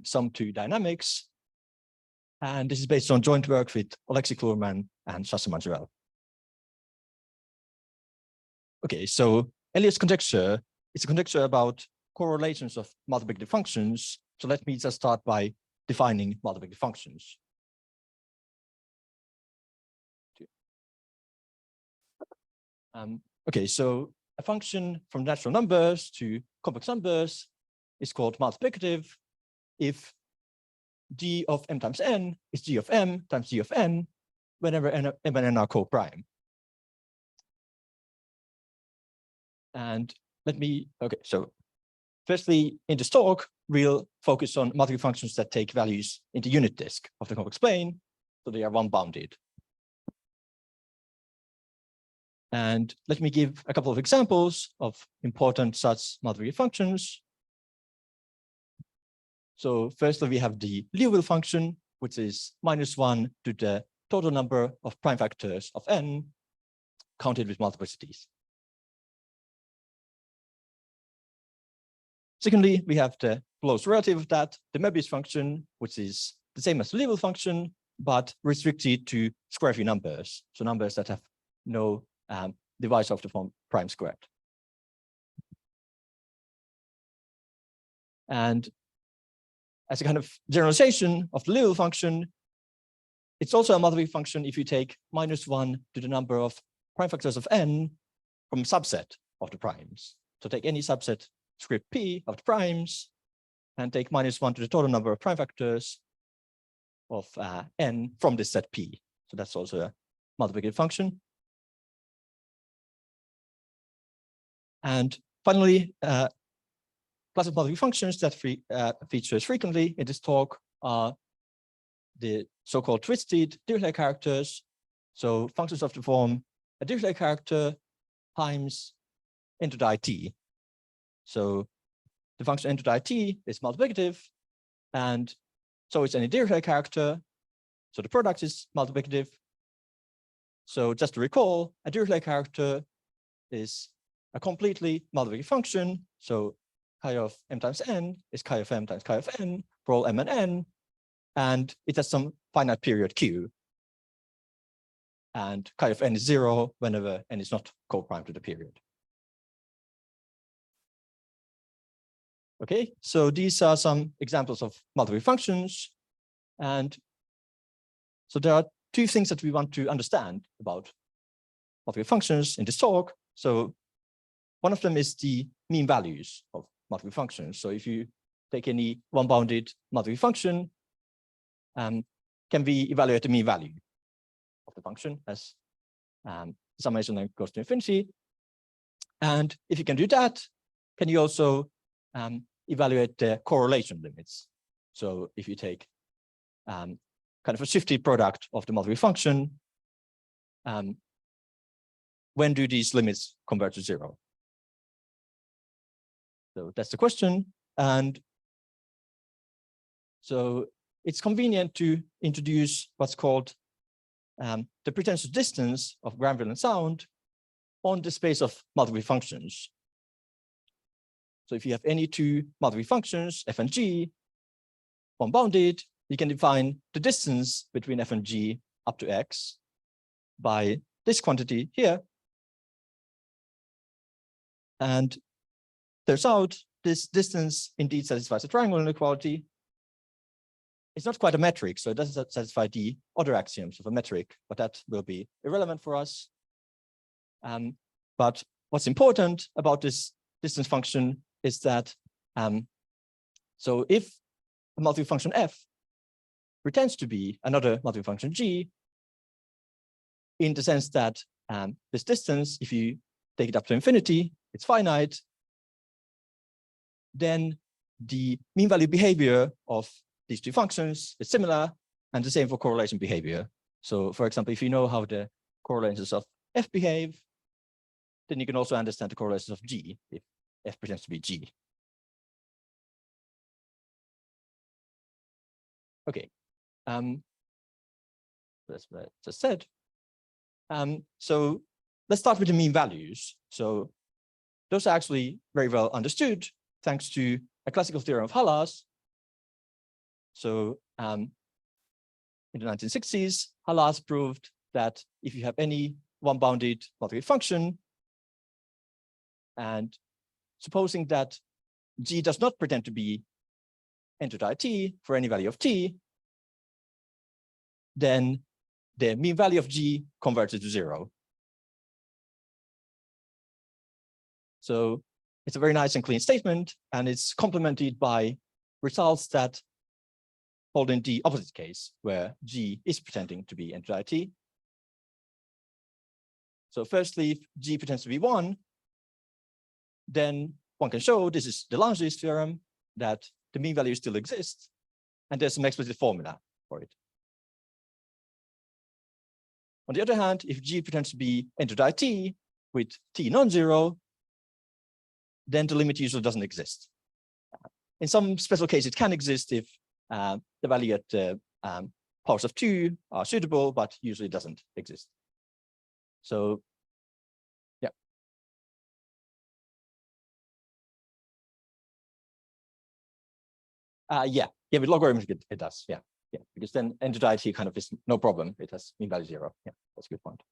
sum to dynamics. And this is based on joint work with Oleksiy Kluurman and Sasha Mangerel. Okay, so Elliott's conjecture is a conjecture about correlations of multiplicative functions. So let me just start by defining multiplicative functions. Okay, so a function from natural numbers to complex numbers is called multiplicative if g of m times n is g of m times g of n whenever m and n are co-prime. And okay, so firstly, in this talk, we'll focus on multiplicative functions that take values in the unit disk of the complex plane, so they are one-bounded. And let me give a couple of examples of important such multiplicative functions. So firstly, we have the Liouville function, which is -1 to the total number of prime factors of n counted with multiplicities. Secondly, we have the close relative of that, the Möbius function, which is the same as the Liouville function, but restricted to square free numbers, so numbers that have no divisor of the form prime squared. And as a kind of generalization of the Liouville function, it's also a multiplicative function if you take -1 to the number of prime factors of n from a subset of the primes. So take any subset script p of the primes and take -1 to the total number of prime factors of n from this set p. So that's also a multiplicative function. And finally, class of multiplicative functions that features frequently in this talk are the so-called twisted Dirichlet characters. So functions of the form a Dirichlet character times n to the it. So the function n to the it is multiplicative, and so it's any Dirichlet character. So the product is multiplicative. So just to recall, a Dirichlet character is a completely multiplicative function. So chi of m times n is chi of m times chi of n for all m and n, and it has some finite period q. And chi of n is 0 whenever n is not co-prime to the period. Okay, so these are some examples of multiplicative functions. And so there are two things that we want to understand about multiplicative functions in this talk. So one of them is the mean values of multiplicative functions. So if you take any one-bounded multiplicative function, can we evaluate the mean value of the function as summation then goes to infinity? And if you can do that, can you also evaluate the correlation limits? So if you take kind of a shifted product of the multiplicative function, when do these limits converge to 0? So that's the question. And so it's convenient to introduce what's called the pretentious distance of Granville and sound on the space of multiplicative functions. So if you have any two multiplicative functions, f and g, one-bounded, you can define the distance between f and g up to x by this quantity here. And turns out this distance indeed satisfies the triangle inequality. It's not quite a metric, so it doesn't satisfy the other axioms of a metric, but that will be irrelevant for us. But what's important about this distance function is that so if a multiplicative function f pretends to be another multiplicative function g, in the sense that this distance, if you take it up to infinity, it's finite, then the mean value behavior of these two functions is similar, and the same for correlation behavior. So for example, if you know how the correlations of f behave, then you can also understand the correlations of g if f pretends to be g. Okay, that's what I just said. So let's start with the mean values. So those are actually very well understood thanks to a classical theorem of Hallas. So in the 1960s, Halas proved that if you have any one-bounded multiplicative function, and supposing that G does not pretend to be n t for any value of t, then the mean value of G converges to 0. So it's a very nice and clean statement, and it's complemented by results that hold in the opposite case, where G is pretending to be n t. So firstly, if G pretends to be 1, then one can show, this is the Lange's theorem, that the mean value still exists, and there's some explicit formula for it. On the other hand, if G pretends to be n t with t non-zero, then the limit usually doesn't exist. In some special cases, it can exist if the value at powers of 2 are suitable, but usually doesn't exist. So, yeah. Yeah, with logarithms it does. Yeah, because then n t kind of is no problem. It has mean value 0. Yeah, that's a good point.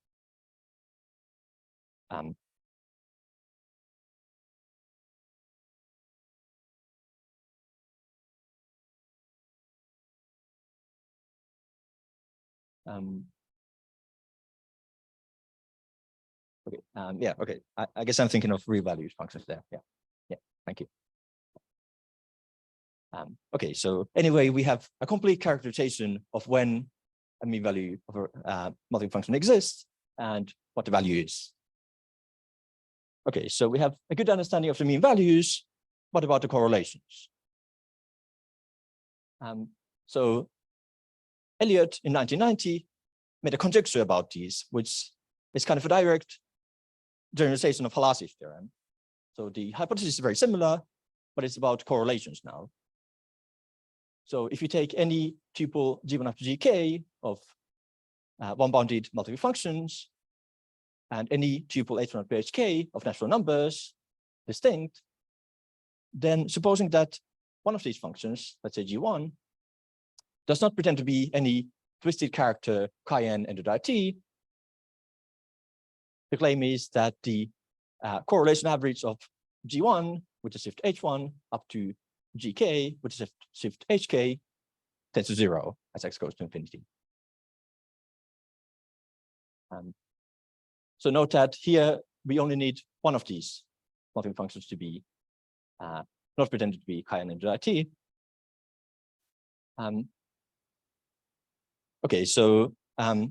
Okay. Yeah. Okay. I guess I'm thinking of real values functions there. Yeah. Thank you. Okay. So anyway, we have a complete characterization of when a mean value of a multiplicative function exists and what the value is. Okay. So we have a good understanding of the mean values. What about the correlations? So Elliott in 1990 made a conjecture about these, which is kind of a direct generalization of Halas's theorem. So the hypothesis is very similar, but it's about correlations now. So if you take any tuple G1 up to Gk of one-bounded multiplicative functions, and any tuple H1 up to Hk of natural numbers, distinct, then supposing that one of these functions, let's say G1, does not pretend to be any twisted character chi-n n t, the claim is that the correlation average of G1, which is shift H1, up to Gk, which is shift Hk, tends to 0 as x goes to infinity. So note that here we only need one of these multiplicative functions to be not pretended to be chi-n n t. Okay, so a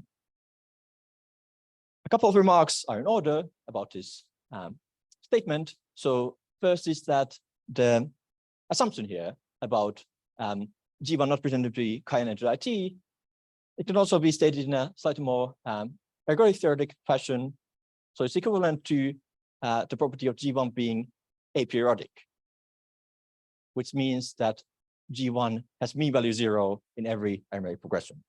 couple of remarks are in order about this statement. So first is that the assumption here about G1 not pretended to be chi-n n t, it can also be stated in a slightly more ergodic theoretic fashion. So it's equivalent to the property of G1 being aperiodic, which means that G1 has mean value 0 in every arithmetic progression.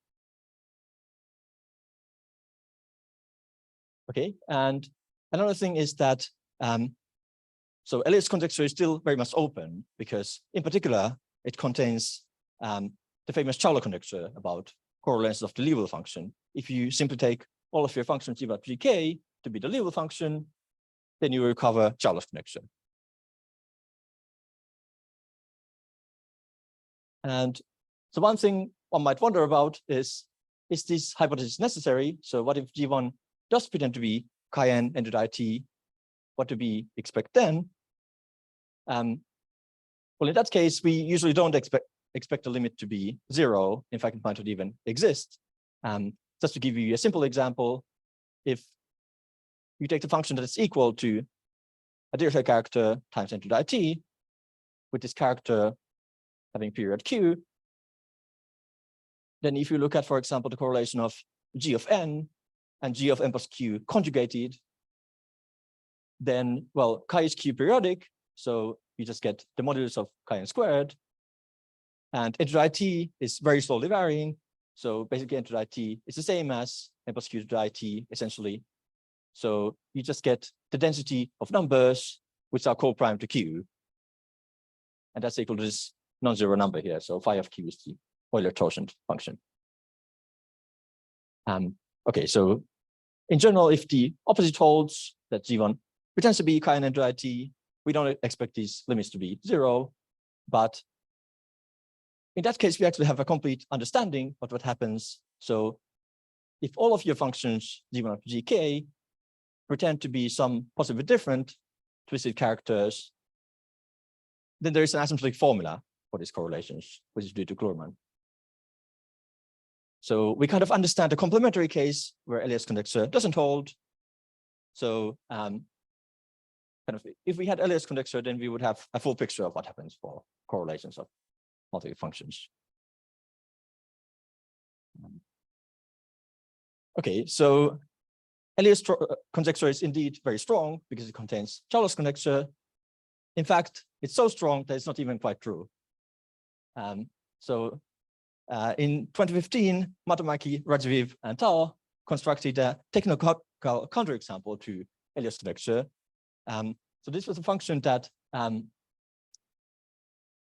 Okay, and another thing is that so Elliott's conjecture is still very much open because, in particular, it contains the famous Charlotte conjecture about correlations of the Liouville function. If you simply take all of your functions G1 to Gk to be the Liouville function, then you recover Charlotte's conjecture. And so one thing one might wonder about is this hypothesis necessary? So what if G1 does pretend to be chi-n n t? What do we expect then? Well, in that case, we usually don't expect the limit to be 0. In fact, it might not even exist. Just to give you a simple example, if you take the function that is equal to a Dirichlet character times n t, with this character having period q, then if you look at, for example, the correlation of g of n and g of n plus q conjugated, then, well, chi is q periodic, so you just get the modulus of chi n squared, and n t is very slowly varying, so basically n t is the same as n plus q t essentially. So you just get the density of numbers which are co-prime to q, and that's equal to this non-zero number here. So phi of q is the Euler-tangent function. Okay, so in general, if the opposite holds, that G1 pretends to be chi-n into IT, we don't expect these limits to be 0, but in that case, we actually have a complete understanding of what happens. So if all of your functions G1 of GK pretend to be some possibly different twisted characters, then there is an asymptotic formula for these correlations, which is due to Klurman. So we kind of understand the complementary case where Elliott's conjecture doesn't hold. So kind of if we had Elliott's conjecture, then we would have a full picture of what happens for correlations of multiple functions. Okay, so Elliott's conjecture is indeed very strong because it contains Charles' conjecture. In fact, it's so strong that it's not even quite true. In 2015, Matamaki, Rajaviv, and Tao constructed a technical counterexample to Elliott's conjecture. So this was a function that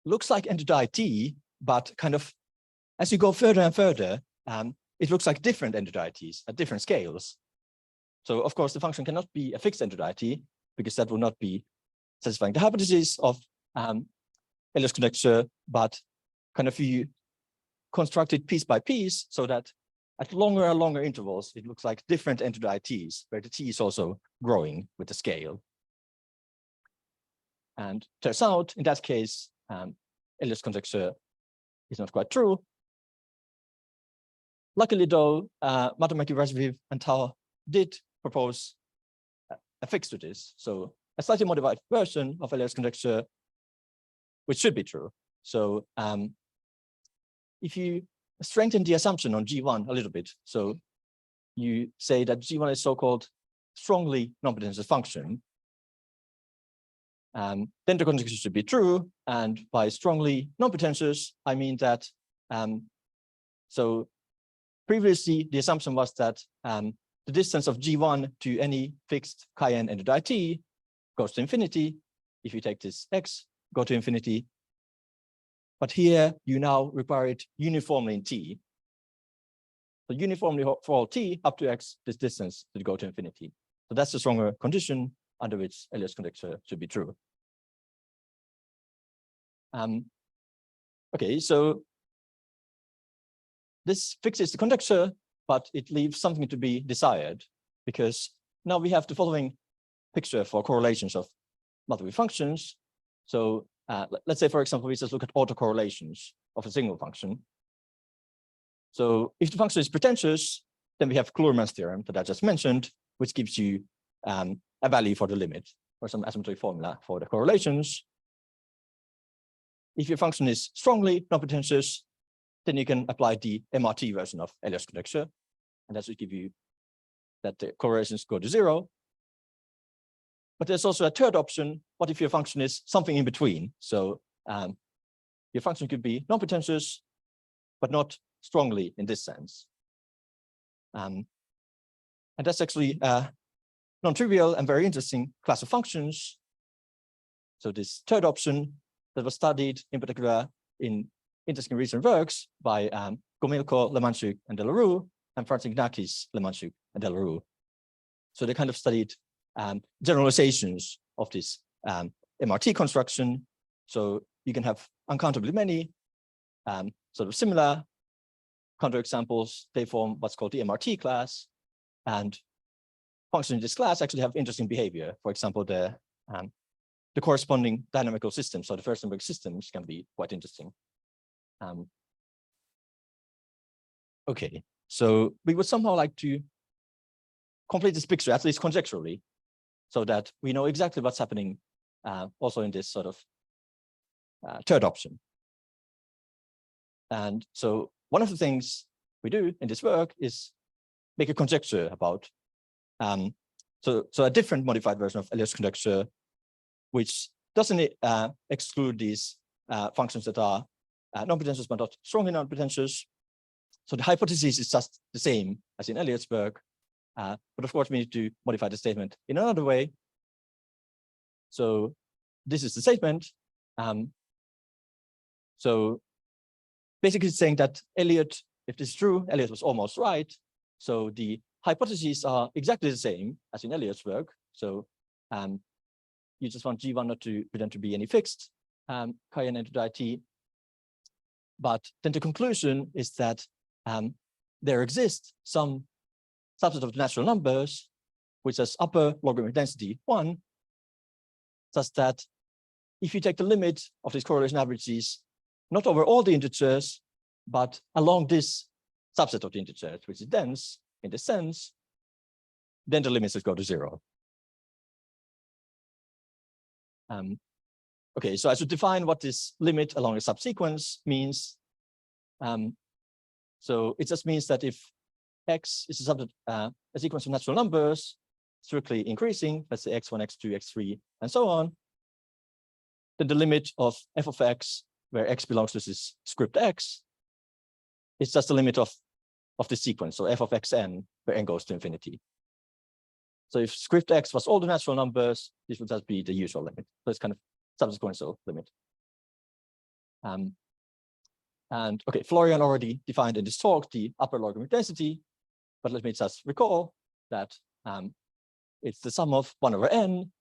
looks like entity IT, but kind of as you go further and further, it looks like different entity ITs at different scales. So of course, the function cannot be a fixed entity IT because that will not be satisfying the hypothesis of Elliott's conjecture, but kind of you construct it piece by piece so that at longer and longer intervals, it looks like different entity ITs, where the T is also growing with the scale. And turns out, in that case, Elliott's conjecture is not quite true. Luckily, though, Matamaki, Rajaviv, and Tao did propose a fix to this. So a slightly modified version of Elliott's conjecture, which should be true. So if you strengthen the assumption on G1 a little bit, so you say that G1 is so-called strongly non-potential function, then the conjecture should be true. And by strongly non-potentials, I mean that so previously the assumption was that the distance of G1 to any fixed chi-n entity IT goes to infinity. If you take this x, go to infinity. But here you now require it uniformly in T. So uniformly for all T up to x, this distance should go to infinity. So that's the stronger condition under which Elliott's conjecture should be true. Okay, so this fixes the conjecture, but it leaves something to be desired, because now we have the following picture for correlations of multiple functions. So let's say, for example, we just look at autocorrelations of a single function. So if the function is pretentious, then we have Klurman's theorem that I just mentioned, which gives you a value for the limit or some asymptotic formula for the correlations. If your function is strongly non-pretentious, then you can apply the MRT version of Elliott's conjecture, and that should give you that the correlations go to 0. But there's also a third option. What if your function is something in between? So your function could be non-pretentious, but not strongly in this sense. And that's actually a non-trivial and very interesting class of functions. So this third option that was studied in particular in interesting recent works by Gomilko, Lemanchuk, and Delarue, and Franz Ignakis, Lemanchuk, and Delarue. So they kind of studied generalizations of this MRT construction. So you can have uncountably many sort of similar counterexamples. They form what's called the MRT class, and functions in this class actually have interesting behavior. For example, the corresponding dynamical systems, so the first numeric systems, can be quite interesting. Okay, so we would somehow like to complete this picture, at least conjecturally, so that we know exactly what's happening also in this sort of third option. And so one of the things we do in this work is make a conjecture about so a different modified version of Elliott's conjecture, which doesn't exclude these functions that are non-pretentious but not strongly non-pretentious. So the hypothesis is just the same as in Elliott's work, but of course we need to modify the statement in another way. So this is the statement. So basically saying that Elliott, if this is true, Elliott was almost right. So the hypotheses are exactly the same as in Elliott's work. So you just want G1 not to pretend to be any fixed chi-n into IT. But then the conclusion is that there exists some subset of the natural numbers which has upper logarithmic density 1, such that if you take the limit of these correlation averages, not over all the integers, but along this subset of the integers, which is dense in this sense, then the limits just go to 0. Okay, so I should define what this limit along a subsequence means. So it just means that if x is a subset, a sequence of natural numbers, strictly increasing, let's say x1, x2, x3, and so on, then the limit of f of x, where x belongs to this script x, is just the limit of the sequence, so f of xn, where n goes to infinity. So if script x was all the natural numbers, this would just be the usual limit. So it's kind of subsequential limit. And okay, Florian already defined in this talk the upper logarithmic density, but let me just recall that it's the sum of 1 over n,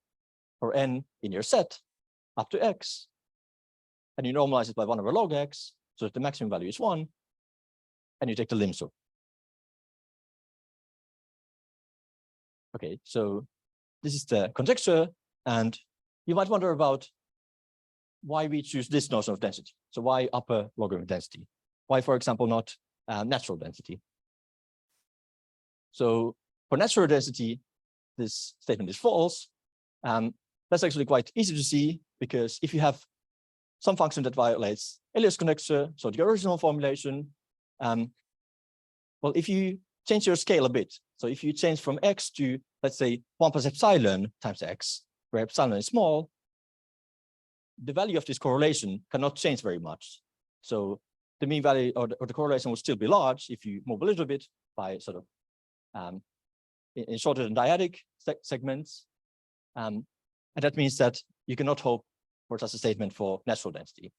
or n in your set, up to x, and you normalize it by 1 over log x, so that the maximum value is 1, and you take the lim sum. Okay, so this is the conjecture, and you might wonder about why we choose this notion of density. So why upper logarithmic density? Why, for example, not natural density? So for natural density, this statement is false. That's actually quite easy to see, because if you have some function that violates Elliott's conjecture, so the original formulation, well, if you change your scale a bit, so if you change from x to, let's say, 1 plus epsilon times x, where epsilon is small, the value of this correlation cannot change very much. So the mean value or the correlation will still be large if you move a little bit by sort of in shorter than dyadic segments. And that means that you cannot hope for such a statement for natural density.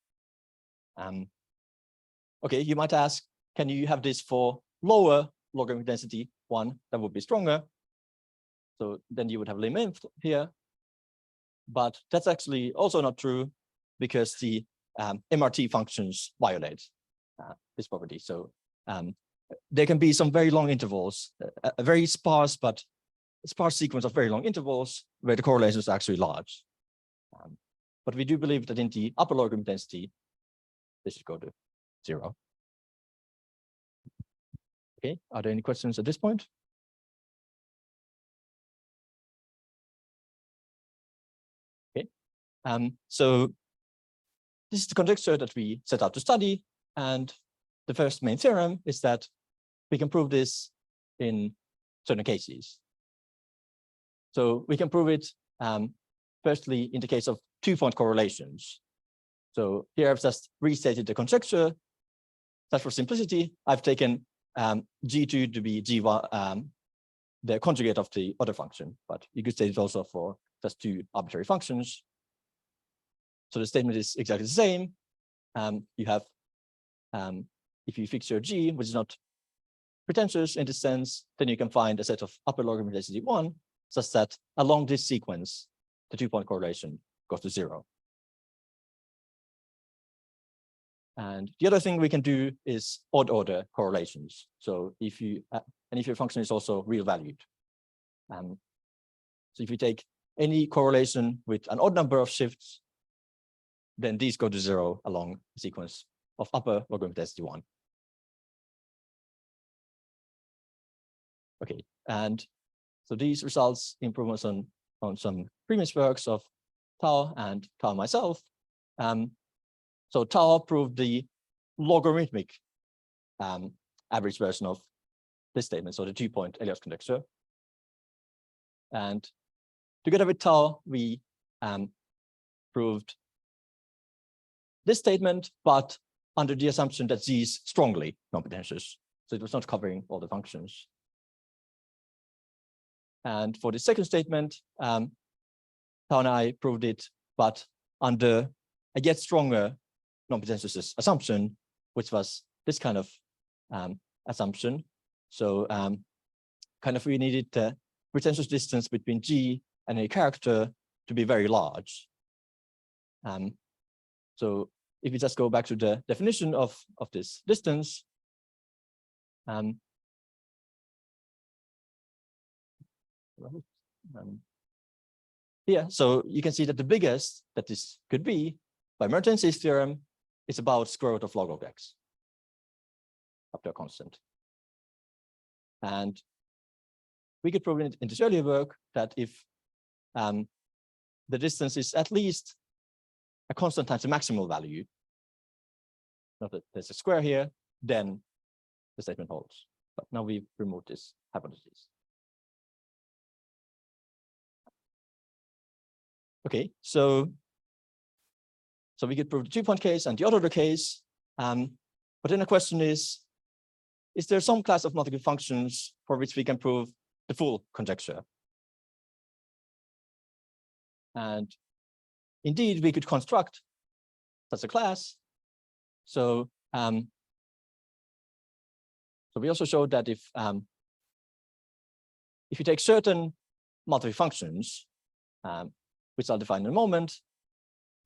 Okay, you might ask, can you have this for lower logarithmic density 1 that would be stronger? So then you would have lim inf here. But that's actually also not true, because the MRT functions violate this property. So there can be some very long intervals, a very sparse sequence of very long intervals where the correlation is actually large. But we do believe that in the upper logarithmic density, this should go to 0. Okay, are there any questions at this point? Okay, so this is the conjecture that we set out to study. And the first main theorem is that we can prove this in certain cases. So we can prove it firstly in the case of 2-point correlations. So here I've just restated the conjecture. Just for simplicity, I've taken G2 to be G1, the conjugate of the other function, but you could state it also for just 2 arbitrary functions. So the statement is exactly the same. You have, if you fix your G, which is not pretentious in this sense, then you can find a set of upper logarithmic density 1, such that along this sequence, the 2-point correlation goes to 0. And the other thing we can do is odd order correlations. So if you, and if your function is also real valued. So if you take any correlation with an odd number of shifts, then these go to 0 along the sequence of upper logarithmic density 1. Okay, and so these results improve us on some previous works of Tao and myself. So Tao proved the logarithmic average version of this statement, so the 2-point Elliott conjecture. And together with Tao, we proved this statement, but under the assumption that Z is strongly non-pretentious. So it was not covering all the functions. And for the second statement, Tao and I proved it, but under a yet stronger non-pretentious assumption which was this kind of assumption. So kind of we needed the pretentious distance between G and a character to be very large. So if we just go back to the definition of this distance, yeah, so you can see that the biggest that this could be by Mertens's theorem is about square root of log of x up to a constant. And we could prove in this earlier work that if the distance is at least a constant times the maximal value, not that there's a square here, then the statement holds. But now we've removed this hypothesis. Okay, so we could prove the 2-point case and the other case. But then the question is there some class of multiple functions for which we can prove the full conjecture? And indeed, we could construct such a class. So we also showed that if you take certain multiple functions, which I'll define in a moment,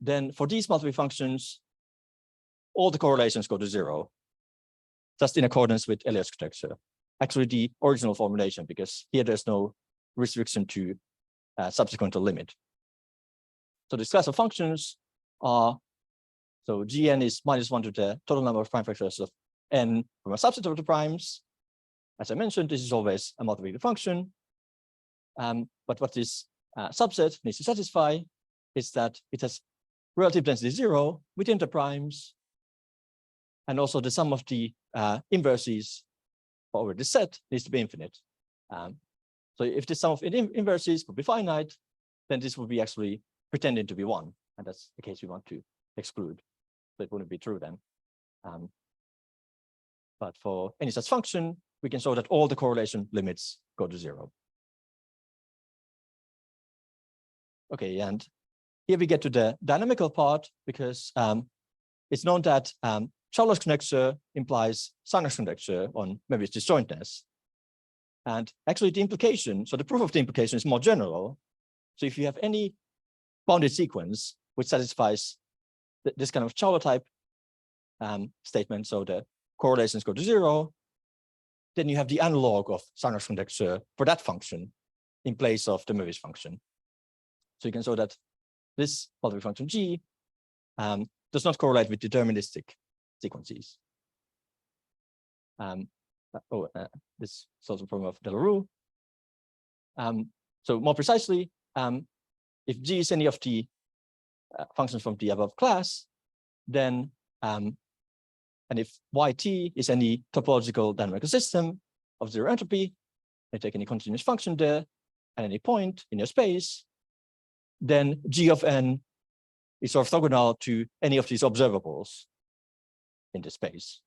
then for these multiple functions, all the correlations go to 0, just in accordance with Elliott's conjecture. Actually, the original formulation, because here there's no restriction to subsequent limit. So this class of functions are, so Gn is -1 to the total number of prime factors of n from a subset of the primes. As I mentioned, this is always a multiplicative function. But what this subset needs to satisfy is that it has relative density 0 within the primes, and also the sum of the inverses over the set needs to be infinite. So if the sum of inverses would be finite, then this would be actually pretending to be 1, and that's the case we want to exclude. So it wouldn't be true then. But for any such function, we can show that all the correlation limits go to 0. Okay, and here we get to the dynamical part, because it's known that Charlot's conjecture implies Sanger's conjecture on Möbius disjointness. And actually the implication, so the proof of the implication is more general. So if you have any bounded sequence which satisfies this kind of Charlot type statement, so the correlations go to 0, then you have the analog of Sanger's conjecture for that function in place of the Möbius function. So you can show that this multiple function G does not correlate with deterministic sequences. This is also a problem of Delarue. So more precisely, if G is any of the functions from the above class, then and if Yt is any topological dynamical system of 0 entropy, you take any continuous function there at any point in your space, then G of n is orthogonal to any of these observables in the space.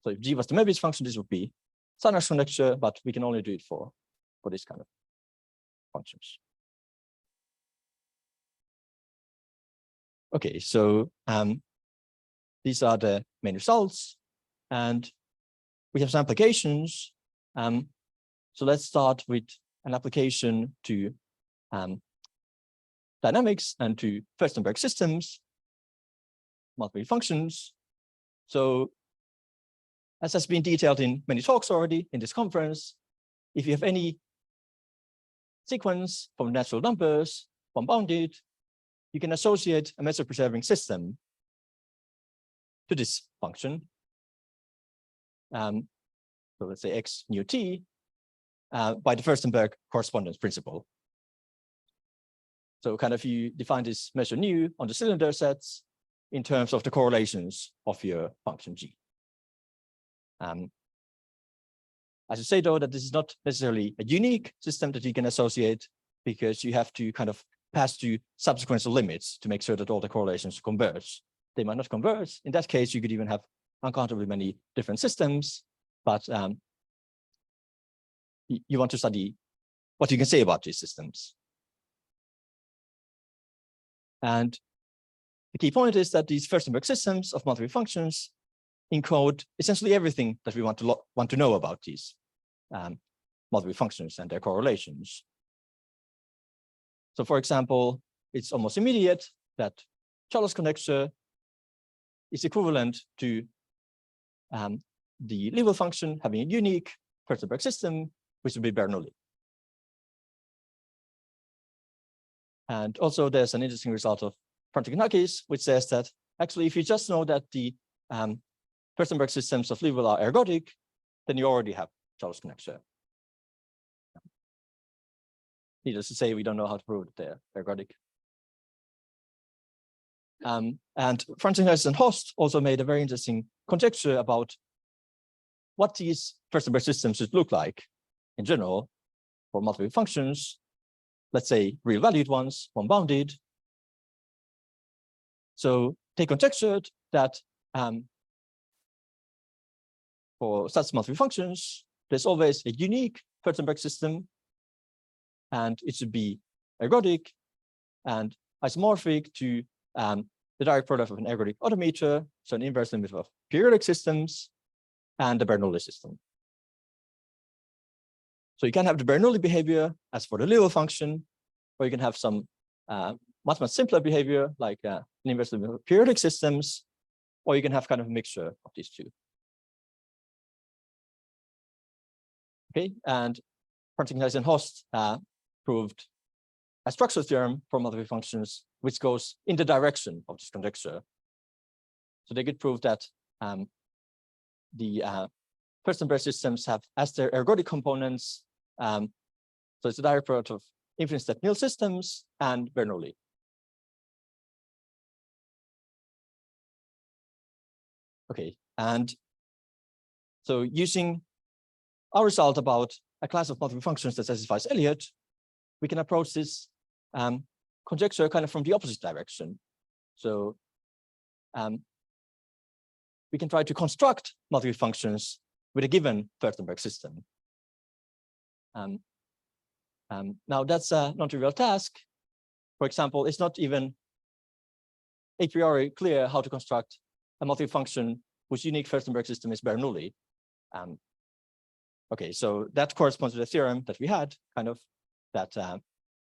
So if G was the Möbius function, this would be Sanger's conjecture, but we can only do it for this kind of functions. Okay, so these are the main results, and we have some applications. So let's start with an application to dynamics and to Furstenberg systems, multiple functions. So as has been detailed in many talks already in this conference, if you have any sequence from natural numbers, unbounded, you can associate a measure-preserving system to this function. So let's say x nu t by the Furstenberg correspondence principle. So kind of you define this measure nu on the cylinder sets in terms of the correlations of your function G. I should say, though, that this is not necessarily a unique system that you can associate, because you have to kind of pass through subsequential limits to make sure that all the correlations converge. They might not converge. In that case, you could even have uncountably many different systems, but you want to study what you can say about these systems. And the key point is that these Furstenberg systems of multiple functions encode essentially everything that we want to know about these multiple functions and their correlations. So for example, it's almost immediate that Charles conjecture is equivalent to the Liouville function having a unique Furstenberg system, which would be Bernoulli. And also there's an interesting result of Frantikinakis, which says that actually if you just know that the Furstenberg systems of Liouville are ergodic, then you already have Charles conjecture. Needless to say, we don't know how to prove that they're ergodic. And Frantikinakis and Host also made a very interesting conjecture about what these Furstenberg systems should look like in general for multiple functions, let's say real valued ones, one-bounded. So they conjectured that for such multiple functions, there's always a unique Furstenberg system, and it should be ergodic and isomorphic to the direct product of an ergodic automator, so an inverse limit of periodic systems, and the Bernoulli system. So you can have the Bernoulli behavior as for the Liouville function, or you can have some much simpler behavior like an inverse limit of periodic systems, or you can have kind of a mixture of these two. Okay, and Frantikinakis and Host proved a structural theorem for multiple functions, which goes in the direction of this conjecture. So they could prove that the Furstenberg systems have as their ergodic components. So it's a direct product of infinite step nil systems and Bernoulli. Okay, and so using our result about a class of multiple functions that satisfies Elliott, we can approach this conjecture kind of from the opposite direction. So we can try to construct multiple functions with a given Furstenberg system. Now that's a non-trivial task. For example, it's not even a priori clear how to construct a multiple function whose unique Furstenberg system is Bernoulli. Okay, so that corresponds to the theorem that we had, kind of, that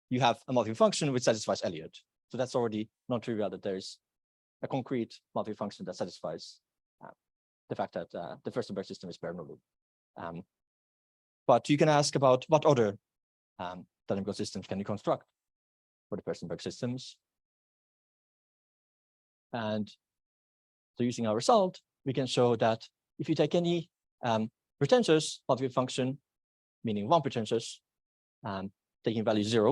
you have a multiple function which satisfies Elliott. So that's already non-trivial that there's a concrete multiple function that satisfies the fact that the Furstenberg system is Bernoulli. But you can ask about what other dynamical systems can you construct for the Furstenberg systems. And so using our result, we can show that if you take any pretentious multiple function, meaning one pretentious, taking value 0,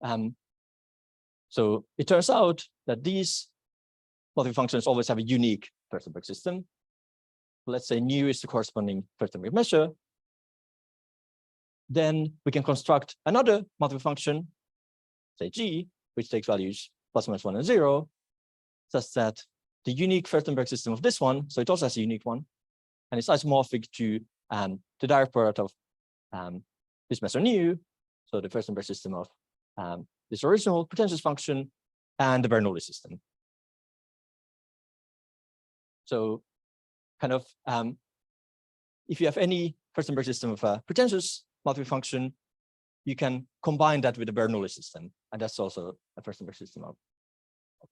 1, so it turns out that these multiple functions always have a unique Furstenberg system. Let's say nu is the corresponding Furstenberg measure. Then we can construct another multiple function, say g, which takes values plus minus 1 and 0, such that the unique Furstenberg system of this one, so it also has a unique one, and it's isomorphic to the direct product of this measure nu, so the Furstenberg system of this original pretentious function and the Bernoulli system. So kind of if you have any Furstenberg system of a pretentious multiple function, you can combine that with the Bernoulli system, and that's also a Furstenberg system of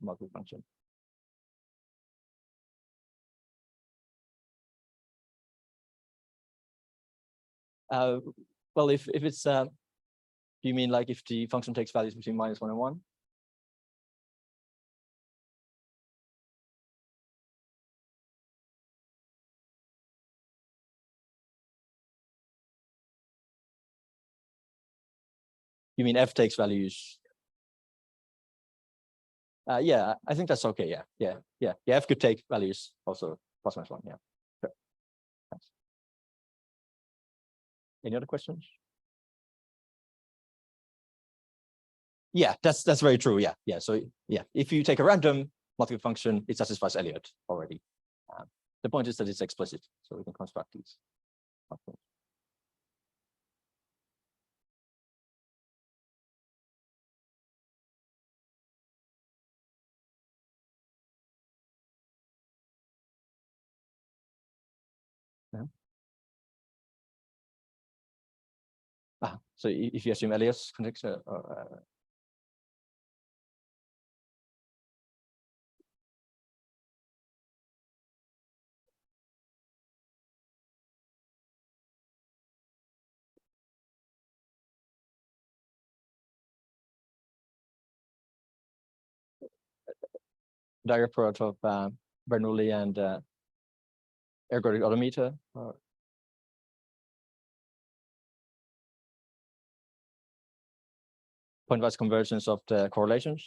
multiple function. Well, if it's, do you mean like if the function takes values between -1 and 1? You mean f takes values? Yeah, I think that's okay. Yeah. F could take values also plus minus 1. Yeah. Sure. Thanks. Any other questions? Yeah, that's very true. Yeah. So yeah, if you take a random multiple function, it satisfies Elliott already. The point is that it's explicit, so we can construct these. Okay. So if you assume Elliott's conjecture, direct product of Bernoulli and ergodic odometer, or pointwise convergence of the correlations.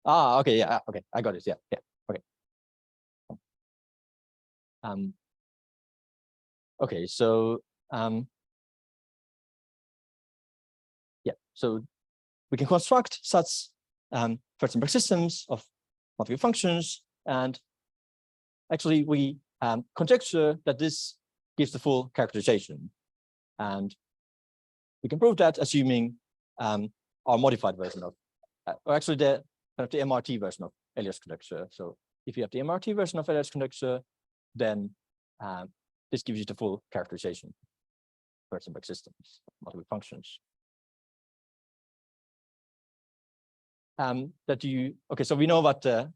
Okay, yeah, okay, I got it. Yeah, okay. Okay, so yeah, so we can construct such Furstenberg systems of multiple functions, and actually we conjecture that this gives the full characterization, and we can prove that assuming our modified version of, or actually the MRT version of Elliott's conjecture. So if you have the MRT version of Elliott's conjecture, then this gives you the full characterization of Furstenberg systems, multiple functions. Okay, so we know what the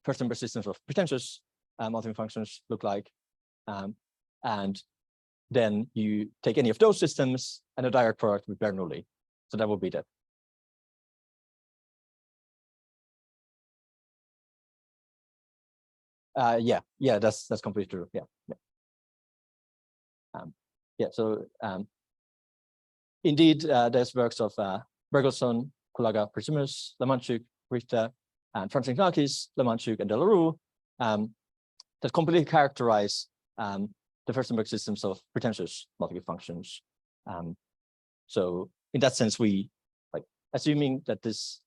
Furstenberg systems of pretentious multiple functions look like, and then you take any of those systems and a direct product with Bernoulli. So that would be that. Yeah, that's completely true. Yeah. So indeed, there's works of Bergelson, Kulaga, Prisimus, Lemanchuk, Richter, and Francis-Knakis, Lemanchuk, and Delarue that completely characterize the Furstenberg systems of pretentious multiple functions. So in that sense, we assuming that this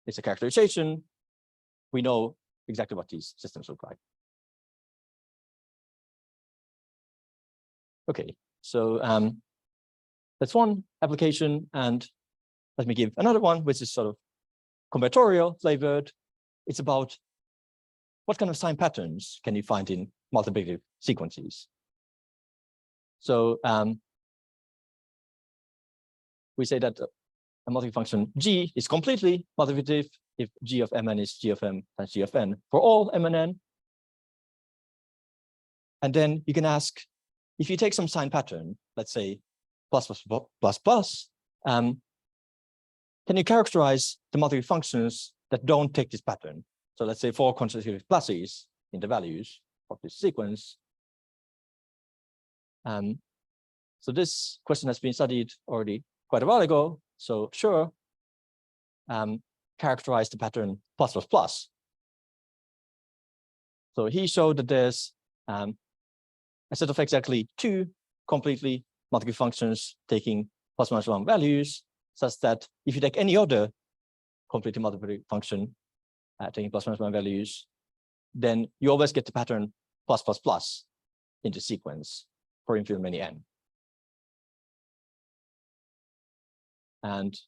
is a characterization, we know exactly what these systems look like. Okay, so that's one application, and let me give another one, which is sort of combinatorial flavored. It's about what kind of sign patterns can you find in multiplicative sequences. So we say that a multiple function G is completely multiplicative if G of Mn is G of M times G of N for all M and N. And then you can ask, if you take some sign pattern, let's say plus plus plus plus, can you characterize the multiple functions that don't take this pattern? So let's say 4 consecutive pluses in the values of this sequence. So this question has been studied already quite a while ago. So sure, characterize the pattern plus plus plus. So he showed that there's a set of exactly 2 completely multiple functions taking plus minus 1 values, such that if you take any other completely multiple function taking plus minus 1 values, then you always get the pattern plus plus plus in the sequence for infinite many n. And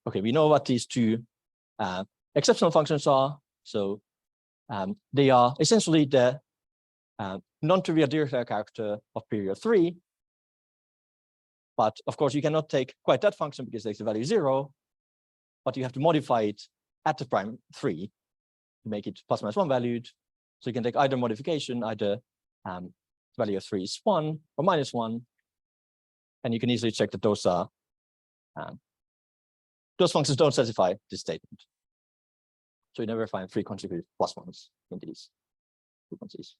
okay, we know what these 2 exceptional functions are. So they are essentially the non-trivial Dirichlet character of period 3. But of course, you cannot take quite that function because it takes the value 0, but you have to modify it at the prime 3 to make it plus minus 1 valued. So you can take either modification, either value of 3 is 1 or minus 1, and you can easily check that those are those functions don't specify this statement. So you never find 3 consecutive plus ones in these frequencies.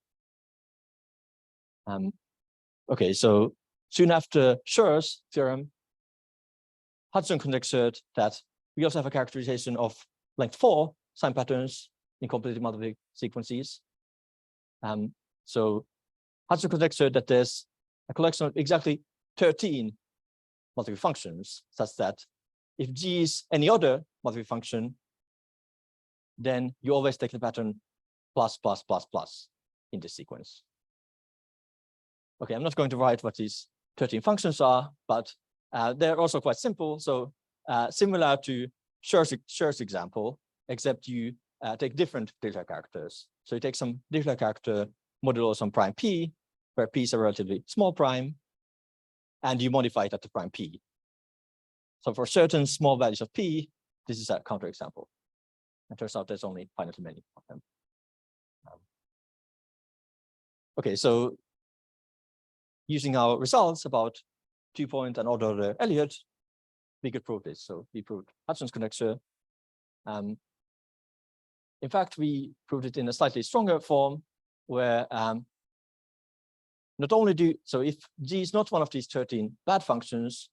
Okay, so soon after Schur's theorem, Hudson conjectured that we also have a characterization of length 4 sign patterns in completely multiple sequences. So Hudson conjectured that there's a collection of exactly 13 multiple functions, such that if G is any other multiple function, then you always take the pattern plus plus plus plus in this sequence. Okay, I'm not going to write what these 13 functions are, but they're also quite simple. So similar to Schur's example, except you take different Dirichlet characters. So you take some Dirichlet character modulo some prime p, where p is a relatively small prime, and you modify it at the prime p. So for certain small values of p, this is a counterexample. It turns out there's only finitely many of them. Okay, so using our results about 2-point and odd-order Elliott, we could prove this. So we proved Hudson's conjecture. In fact, we proved it in a slightly stronger form, where not only so if G is not one of these 13 bad functions,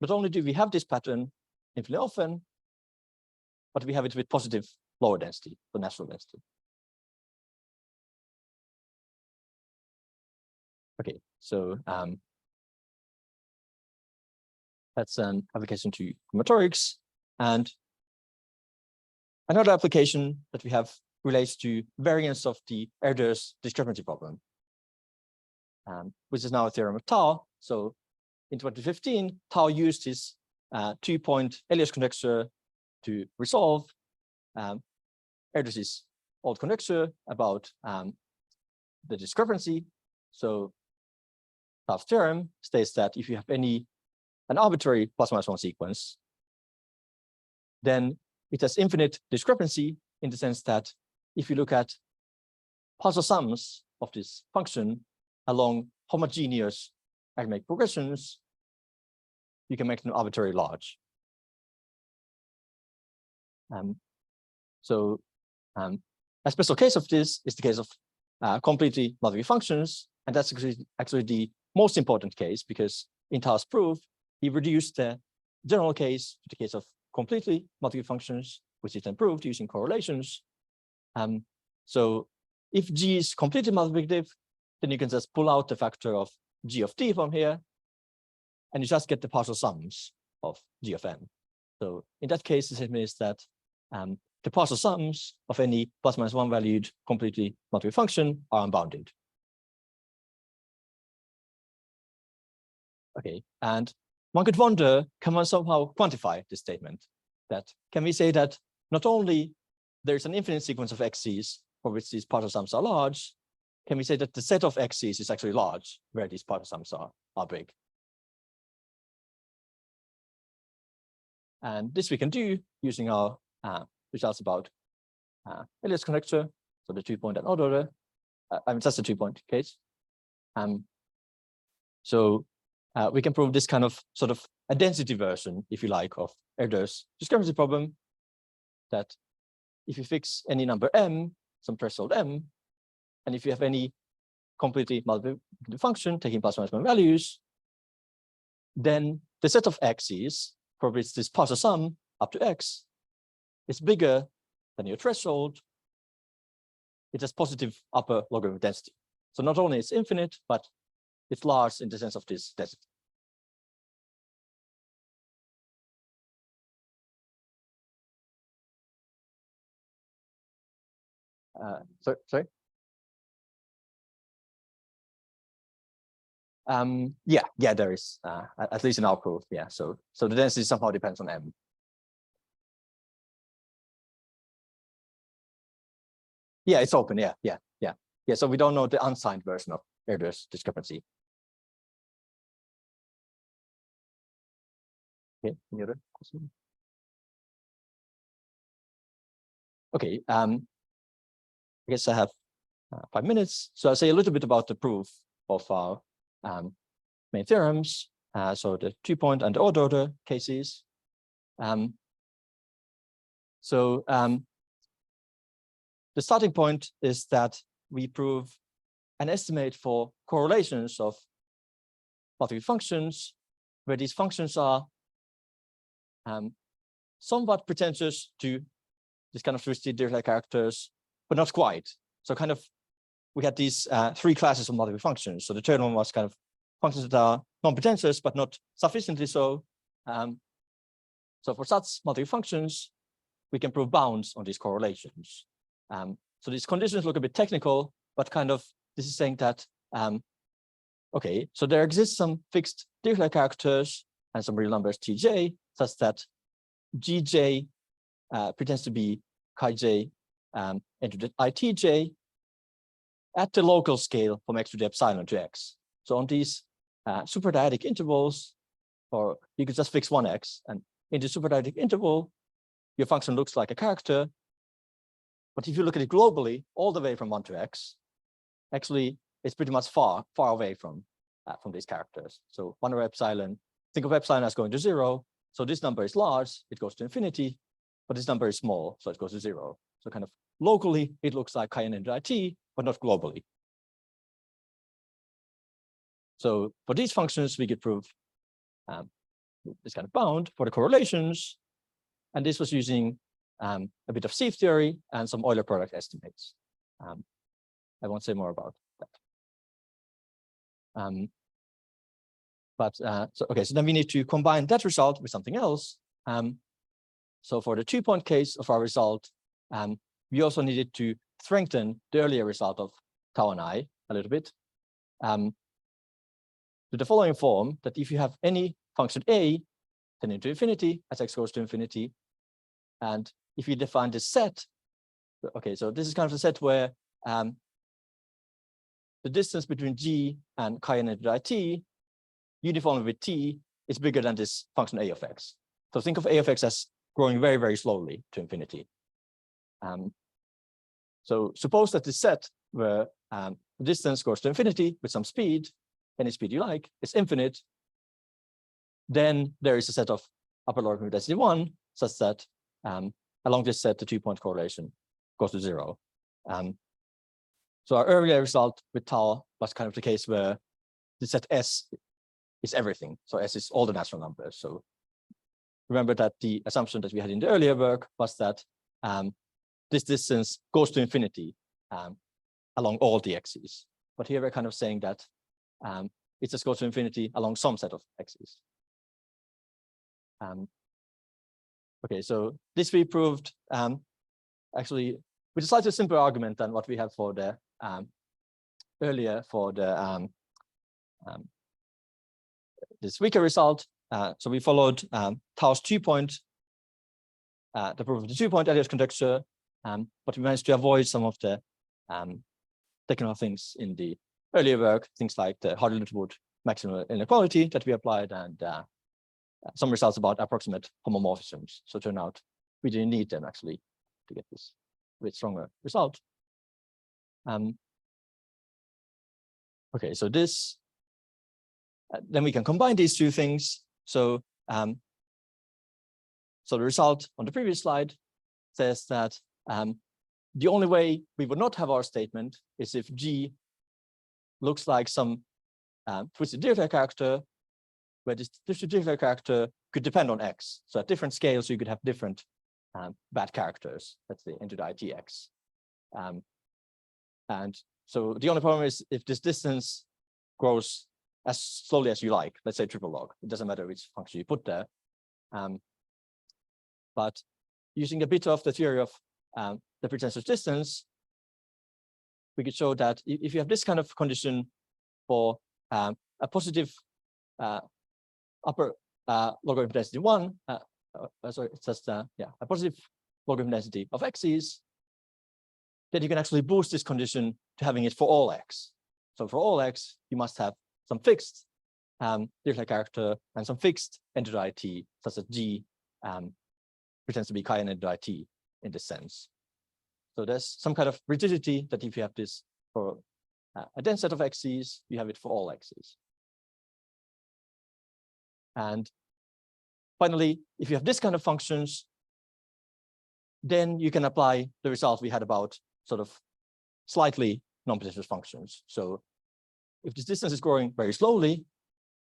not only do we have this pattern infinitely often, but we have it with positive lower density, the natural density. Okay, so that's an application to combinatorics. And another application that we have relates to variance of the Erdős discrepancy problem, which is now a theorem of tau. So in 2015, Tau used his 2-point Elliott conjecture to resolve Erdős's old conjecture about the discrepancy. So Tau's theorem states that if you have an arbitrary ±1 sequence, then it has infinite discrepancy in the sense that if you look at partial sums of this function along homogeneous arithmetic progressions, you can make them arbitrarily large. A special case of this is the case of completely multiple functions, and that's actually the most important case, because in Tau's proof, he reduced the general case to the case of completely multiple functions, which is then proved using correlations. So if G is completely multiplicative, then you can just pull out the factor of G of t from here, and you just get the partial sums of G of n. So in that case, the statement is that the partial sums of any ±1 valued completely multiple function are unbounded. Okay, and one could wonder, can one somehow quantify this statement? That can we say that not only there's an infinite sequence of x's for which these partial sums are large, can we say that the set of x's is actually large where these partial sums are big? And this we can do using our results about Elliott's conjecture, so the 2-point and odd order. That's the 2-point case. So we can prove this kind of sort of a density version, if you like, of Erdős discrepancy problem, that if you fix any number m, some threshold m, and if you have any completely multiple function taking ±1 values, then the set of x's for which this partial sum up to x is bigger than your threshold. It has positive upper logarithmic density. So not only it's infinite, but it's large in the sense of this density. Sorry. Yeah, there is at least in our proof. Yeah, so the density somehow depends on m. Yeah, it's open. Yeah. So we don't know the unsigned version of Erdős discrepancy. Okay, any other question? Okay, I guess I have 5 minutes. So I'll say a little bit about the proof of our main theorems. So the 2-point and the odd order cases. The starting point is that we prove an estimate for correlations of multiple functions, where these functions are somewhat pretentious to this kind of twisted Dirichlet characters, but not quite. So kind of we had these 3 classes of multiple functions. So the third one was kind of functions that are non-pretentious, but not sufficiently so. So for such multiple functions, we can prove bounds on these correlations. So these conditions look a bit technical, but kind of this is saying that, okay, so there exists some fixed Dirichlet characters and some real numbers tj, such that gj pretends to be chi j into the itj, at the local scale from x to the epsilon to x. So on these superdyadic intervals, or you could just fix one x, and in the superdyadic interval, your function looks like a character. But if you look at it globally, all the way from 1 to x, actually it's pretty much far away from these characters. So 1 over epsilon, think of epsilon as going to 0. So this number is large, it goes to infinity, but this number is small, so it goes to 0. So kind of locally, it looks like chi n into it, but not globally. So for these functions, we could prove this kind of bound for the correlations. And this was using a bit of sieve theory and some Euler product estimates. I won't say more about that. So then we need to combine that result with something else. So for the 2-point case of our result, we also needed to strengthen the earlier result of tau and I a little bit to the following form, that if you have any function a tending to infinity as x goes to infinity, and if you define this set, okay, so this is kind of a set where the distance between g and chi n into it uniformly with t is bigger than this function a of x. So think of a of x as growing very, very slowly to infinity. So suppose that this set where the distance goes to infinity with some speed, any speed you like, is infinite, then there is a set of upper logarithmic density 1 such that along this set, the 2-point correlation goes to 0. So our earlier result with tau was kind of the case where the set S is everything. So S is all the natural numbers. So remember that the assumption that we had in the earlier work was that this distance goes to infinity along all the x's. But here we're kind of saying that it just goes to infinity along some set of x's. Okay, so this we proved actually with a slightly simpler argument than what we have for the earlier for the this weaker result. So we followed Tau's 2-point, the proof of the 2-point Elliott conjecture, but we managed to avoid some of the technical things in the earlier work, things like the Hardy-Littlewood maximum inequality that we applied, and some results about approximate homomorphisms. So it turned out we didn't need them actually to get this bit stronger result. Okay, so this, then we can combine these two things. So, so the result on the previous slide says that the only way we would not have our statement is if G looks like some twisted Dirichlet character, where this twisted Dirichlet character could depend on X. So at different scales, you could have different bad characters, let's say into the ITX. And so the only problem is if this distance grows as slowly as you like, let's say triple log, it doesn't matter which function you put there. But using a bit of the theory of the pretensors distance, we could show that if you have this kind of condition for a positive upper logarithm density 1, sorry, it's just a positive logarithm density of x's, then you can actually boost this condition to having it for all x. So for all x, you must have some fixed Dirichlet character and some fixed entity IT, such that G pretends to be chi n into IT in this sense. So there's some kind of rigidity that if you have this for a dense set of x's, you have it for all x's. And finally, if you have this kind of functions, then you can apply the result we had about sort of slightly non-pretentious functions. So if this distance is growing very slowly,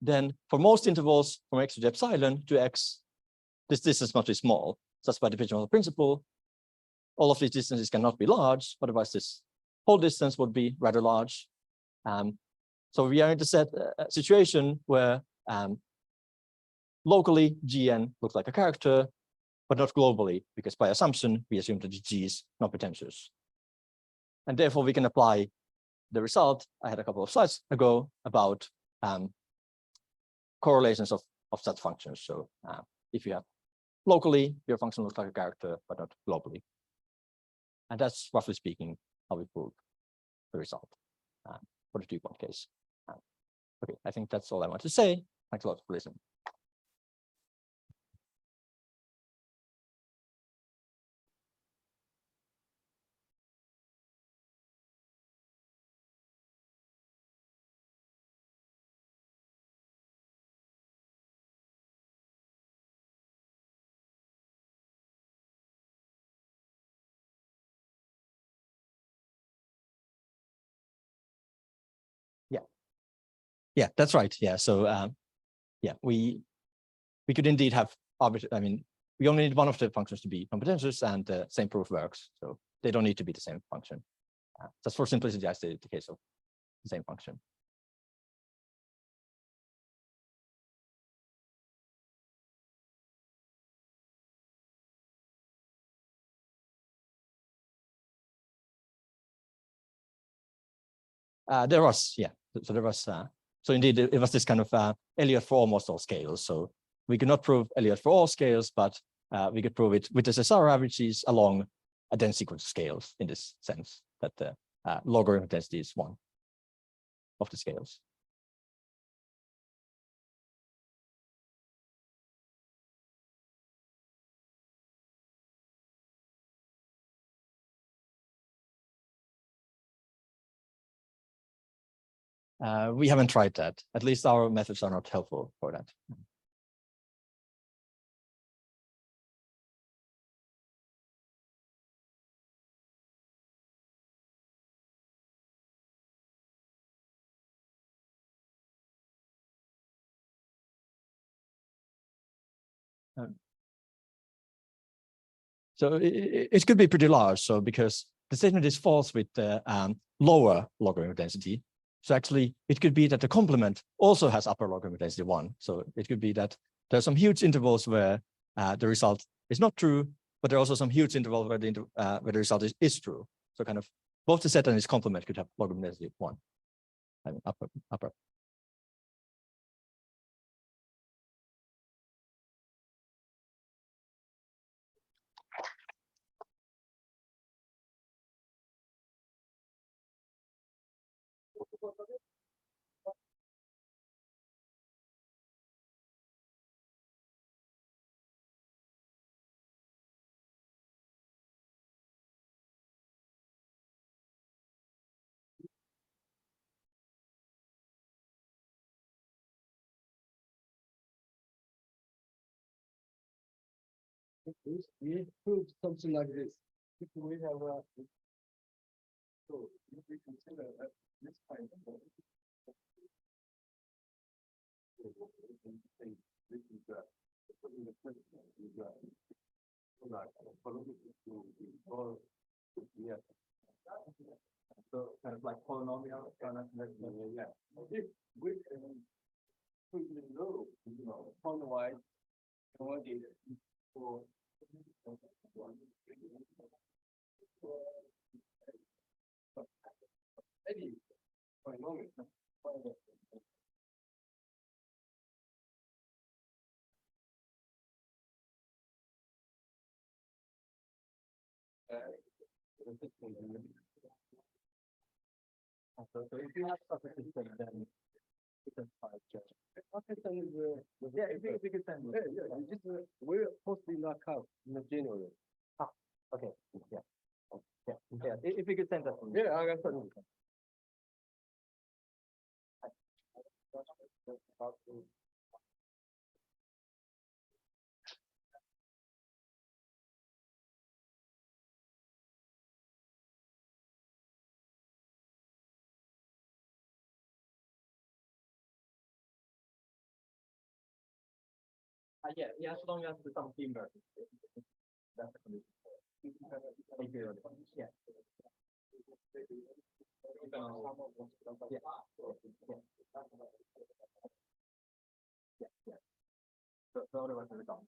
then for most intervals from x to the epsilon to x, this distance must be small. That's by the Pigeonhole principle. All of these distances cannot be large, otherwise this whole distance would be rather large. So we are in the situation where locally Gn looks like a character, but not globally, because by assumption, we assume that G is non-pretentious. And therefore, we can apply the result I had a couple of slides ago about correlations of such functions. So if you have locally, your function looks like a character, but not globally. And that's roughly speaking how we prove the result for the 2-point case. Okay, I think that's all I want to say. Thanks a lot for listening. Yeah, that's right. Yeah, so yeah, we could indeed have I mean, we only need one of the functions to be combinatorics, and the same proof works. So they don't need to be the same function. Just for simplicity, I stated the case of the same function. There was, yeah. So there was, so indeed, it was this kind of Elliott for almost all scales. So we could not prove Elliott for all scales, but we could prove it with the SSR averages along a dense sequence of scales, in this sense that the logarithmic density is one of the scales. We haven't tried that. At least our methods are not helpful for that. So it could be pretty large. So because the statement is false with the lower logarithmic density. So actually, it could be that the complement also has upper logarithmic density 1. So it could be that there are some huge intervals where the result is not true, but there are also some huge intervals where the result is true. So kind of both the set and its complement could have logarithmic density 1. I mean, upper. We prove something like this. If we have so if we consider that this kind of this is yeah. So kind of like polynomial kind of yeah. If we can put in the row, polynomial quantity for any polynomial. So if you have such a system, then you can find just. Yeah, if we can send it. Yeah, just we're posting that out in the January. Okay. Yeah. Yeah. If we could send that. Yeah, I got something. Yeah, as long as the some teamwork. That's the condition. Yeah. So otherwise we're done.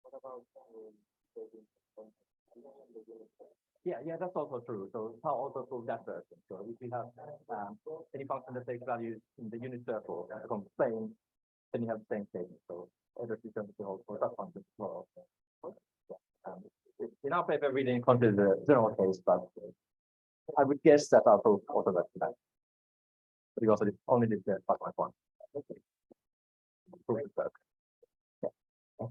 What about Yeah, that's also true. So how also prove that version. So if you have any function that takes values in the unit circle from plane, then you have the same statement. So every system is also for that function as well. In our paper, we didn't consider the general case, but I would guess that our proof also works for that. But we also only did the part 1. Proof is work. Yeah.